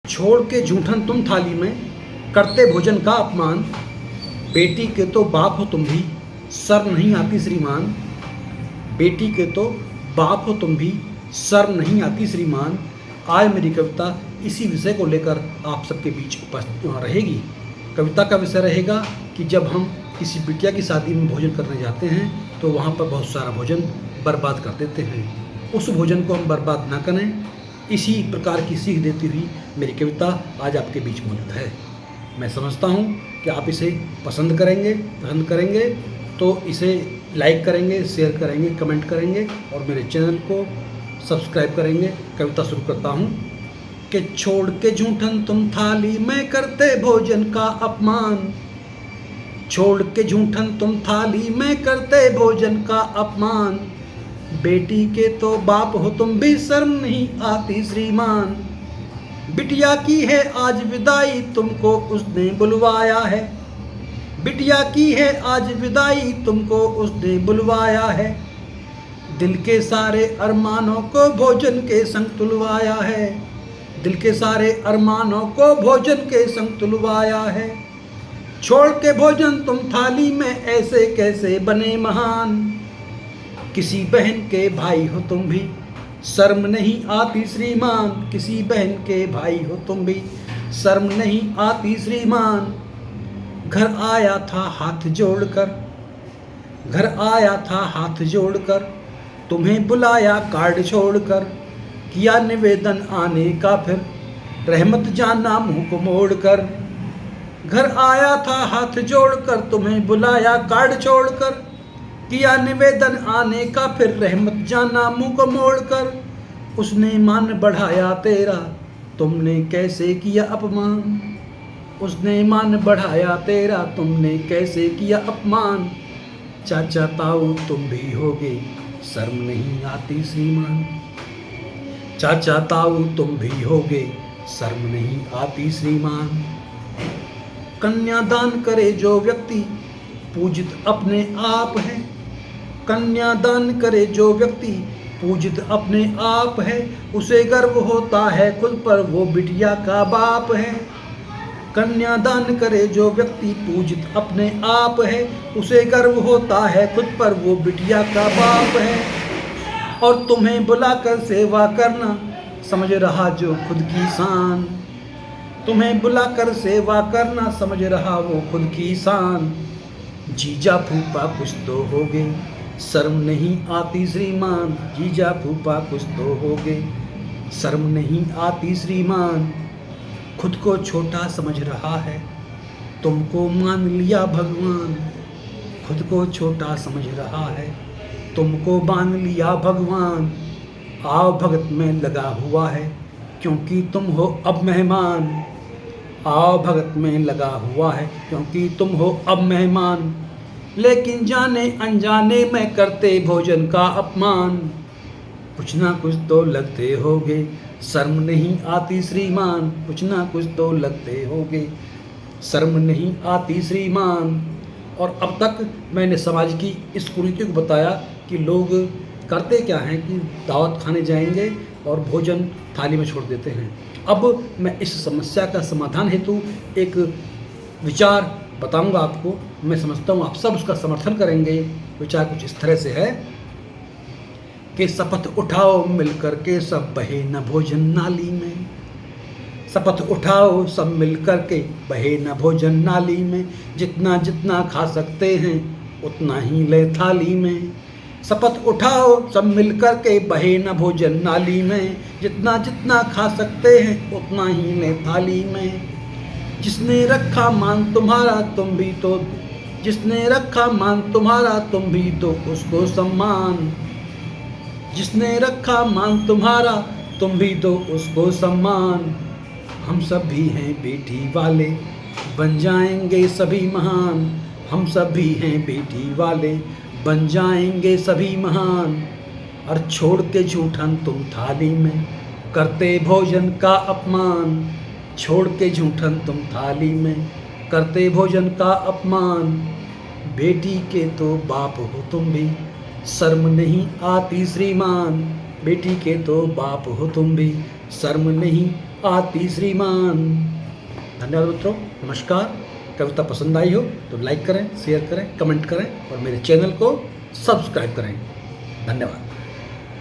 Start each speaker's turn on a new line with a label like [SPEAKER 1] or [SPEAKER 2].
[SPEAKER 1] छोड़ के जूठन तुम थाली में, करते भोजन का अपमान। बेटी के तो बाप हो तुम भी, शर्म नहीं आती श्रीमान। बेटी के तो बाप हो तुम भी, शर्म नहीं आती श्रीमान। आज मेरी कविता इसी विषय को लेकर आप सबके बीच उपस्थित रहेगी। कविता का विषय रहेगा कि जब हम किसी बिटिया की शादी में भोजन करने जाते हैं तो वहाँ पर बहुत सारा भोजन बर्बाद कर देते हैं। उस भोजन को हम बर्बाद ना करें, इसी प्रकार की सीख देती हुई मेरी कविता आज आपके बीच मौजूद है। मैं समझता हूँ कि आप इसे पसंद करेंगे तो इसे लाइक करेंगे, शेयर करेंगे, कमेंट करेंगे और मेरे चैनल को सब्सक्राइब करेंगे। कविता शुरू करता हूँ कि छोड़ के जूठन तुम थाली में, करते भोजन का अपमान। छोड़ के जूठन तुम थाली में, करते भोजन का अपमान। बेटी के तो बाप हो तुम भी, शर्म नहीं आती श्रीमान। बिटिया की है आज विदाई, तुमको उसने बुलवाया है। बिटिया की है आज विदाई, तुमको उसने बुलवाया है। दिल के सारे अरमानों को भोजन के संग तुलवाया है। दिल के सारे अरमानों को भोजन के संग तुलवाया है। छोड़ के भोजन तुम थाली में, ऐसे कैसे बने महान। किसी बहन के भाई हो तुम भी, शर्म नहीं आती श्रीमान। किसी बहन के भाई हो तुम भी, शर्म नहीं आती श्रीमान। घर आया था हाथ जोड़कर, घर आया था हाथ जोड़कर, तुम्हें बुलाया कार्ड छोड़कर। किया निवेदन आने का फिर, रहमत जाना मुंह को मोड़कर। घर आया था हाथ जोड़कर, तुम्हें बुलाया कार्ड छोड़कर। किया निवेदन आने का फिर, रहमत जाना मुंह को मोड़कर। उसने मान बढ़ाया तेरा, तुमने कैसे किया अपमान। उसने मान बढ़ाया तेरा, तुमने कैसे किया अपमान। चाचा ताऊ तुम भी होगे, शर्म नहीं आती श्रीमान। चाचा ताऊ तुम भी होगे, शर्म नहीं आती श्रीमान। कन्यादान करे जो व्यक्ति, पूजित अपने आप है। कन्यादान करे जो व्यक्ति, पूजित अपने आप है। उसे गर्व होता है खुद पर, वो बिटिया का बाप है। कन्यादान करे जो व्यक्ति, पूजित अपने आप है। उसे गर्व होता है खुद पर, वो बिटिया का बाप है। और तुम्हें बुलाकर सेवा करना, समझ रहा जो खुद की शान। तुम्हें बुलाकर सेवा करना, समझ रहा वो खुद की शान। जीजा फूफा कुछ तो होगे, शर्म नहीं आती श्रीमान। जीजा फूफा कुछ तो होगे, शर्म नहीं आती श्रीमान। खुद को छोटा समझ रहा है, तुमको मान लिया भगवान। खुद को छोटा समझ रहा है, तुमको मान लिया भगवान। आओ भगत में लगा हुआ है, क्योंकि तुम हो अब मेहमान। आओ भगत में लगा हुआ है, क्योंकि तुम हो अब मेहमान। लेकिन जाने अनजाने में करते भोजन का अपमान। कुछ ना कुछ तो लगते होगे, शर्म नहीं आती श्रीमान। कुछ ना कुछ तो लगते होगे, शर्म नहीं आती श्रीमान। और अब तक मैंने समाज की इस कुरीति को बताया कि लोग करते क्या हैं कि दावत खाने जाएंगे और भोजन थाली में छोड़ देते हैं। अब मैं इस समस्या का समाधान हेतु एक विचार बताऊंगा आपको। मैं समझता हूँ आप सब उसका समर्थन करेंगे। विचार कुछ इस तरह से है कि शपथ उठाओ मिल करके, सब बहे न भोजन नाली में। शपथ उठाओ सब मिल करके, बहे न भोजन नाली में। जितना जितना खा सकते हैं, उतना ही ले थाली में। शपथ उठाओ सब मिल करके, बहे न भोजन नाली में। जितना जितना खा सकते हैं, उतना ही ले थाली में। जिसने रखा मान तुम्हारा, तुम भी तो, जिसने रखा मान तुम्हारा, तुम भी तो उसको सम्मान। जिसने रखा मान तुम्हारा, तुम भी तो उसको सम्मान। हम सब भी हैं बेटी वाले, बन जाएंगे सभी महान। हम सब भी हैं बेटी वाले, बन जाएंगे सभी महान। और छोड़ के जूठन तुम थाली में, करते भोजन का अपमान। छोड़ के जूठन तुम थाली में, करते भोजन का अपमान। बेटी के तो बाप हो तुम भी, शर्म नहीं आती श्रीमान। बेटी के तो बाप हो तुम भी, शर्म नहीं आती श्रीमान। धन्यवाद मित्रों, नमस्कार। कविता पसंद आई हो तो लाइक करें, शेयर करें, कमेंट करें और मेरे चैनल को सब्सक्राइब करें। धन्यवाद।